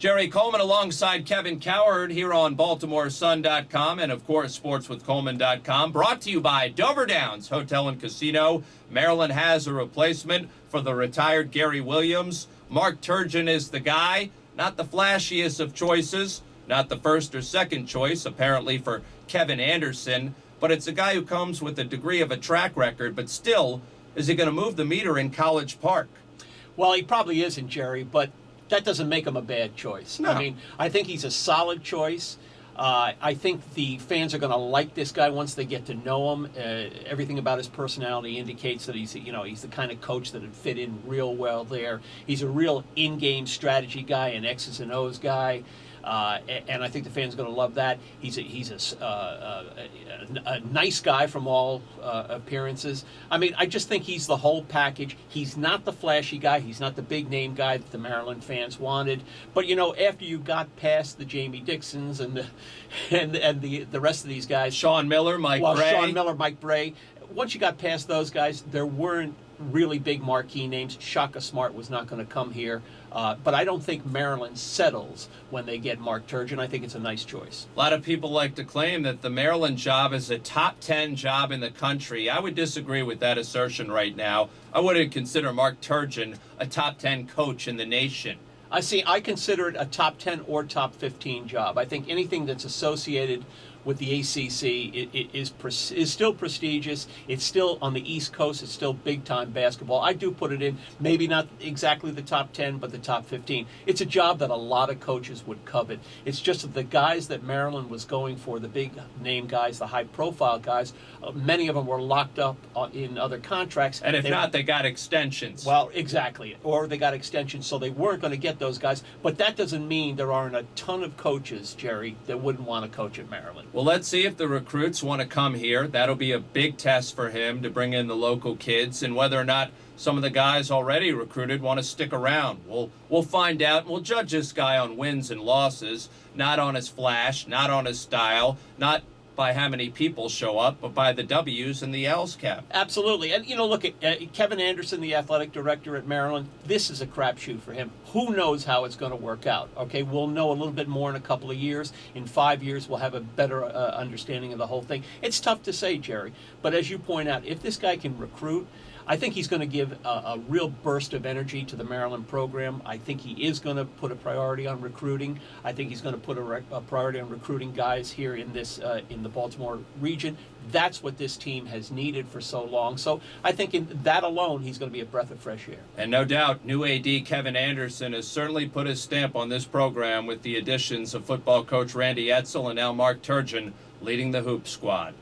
Jerry Coleman alongside Kevin Cowherd here on BaltimoreSun.com and, of course, SportsWithColeman.com. Brought to you by Dover Downs Hotel and Casino. Maryland has a replacement for the retired Gary Williams. Mark Turgeon is the guy, not the flashiest of choices, not the first or second choice, apparently, for Kevin Anderson, but it's a guy who comes with a degree of a track record, but still, is he going to move the meter in College Park? Well, he probably isn't, Jerry, but that doesn't make him a bad choice. No. I mean, I think he's a solid choice. I think the fans are going to like this guy once they get to know him. Everything about his personality indicates that he's the kind of coach that would fit in real well there. He's a real in-game strategy guy, an X's and O's guy. And I think the fans are going to love that. He's a nice guy from all appearances. I mean, I just think he's the whole package. He's not the flashy guy. He's not the big name guy that the Maryland fans wanted. But after you got past the Jamie Dixons and the rest of these guys, Sean Miller, Mike Bray. Once you got past those guys, there weren't really big marquee names. Shaka Smart was not going to come here. But I don't think Maryland settles when they get Mark Turgeon. I think it's a nice choice. A lot of people like to claim that the Maryland job is a top 10 job in the country. I would disagree with that assertion right now. I wouldn't consider Mark Turgeon a top 10 coach in the nation. I consider it a top 10 or top 15 job. I think anything that's associated with the ACC is still prestigious. It's still on the East Coast. It's still big-time basketball. I do put it in, maybe not exactly the top 10, but the top 15. It's a job that a lot of coaches would covet. It's just that the guys that Maryland was going for, the big-name guys, the high-profile guys, many of them were locked up in other contracts. And if not, they got extensions. Well, exactly. Or they got extensions, so they weren't going to get those guys. But that doesn't mean there aren't a ton of coaches, Jerry, that wouldn't want to coach at Maryland. Well, let's see if the recruits want to come here. That'll be a big test for him to bring in the local kids, and whether or not some of the guys already recruited want to stick around. We'll find out. We'll judge this guy on wins and losses, not on his flash, not on his style, not by how many people show up, but by the W's and the L's, Cap. Absolutely. And, look at Kevin Anderson, the athletic director at Maryland. This is a crapshoot for him. Who knows how it's going to work out? Okay, we'll know a little bit more in a couple of years. In 5 years, we'll have a better understanding of the whole thing. It's tough to say, Jerry. But as you point out, if this guy can recruit, I think he's going to give a real burst of energy to the Maryland program. I think he is going to put a priority on recruiting. I think he's going to put a priority on recruiting guys here in the Baltimore region. That's what this team has needed for so long. So I think in that alone, he's going to be a breath of fresh air. And no doubt, new AD Kevin Anderson has certainly put his stamp on this program with the additions of football coach Randy Edsall and now Mark Turgeon leading the Hoop Squad.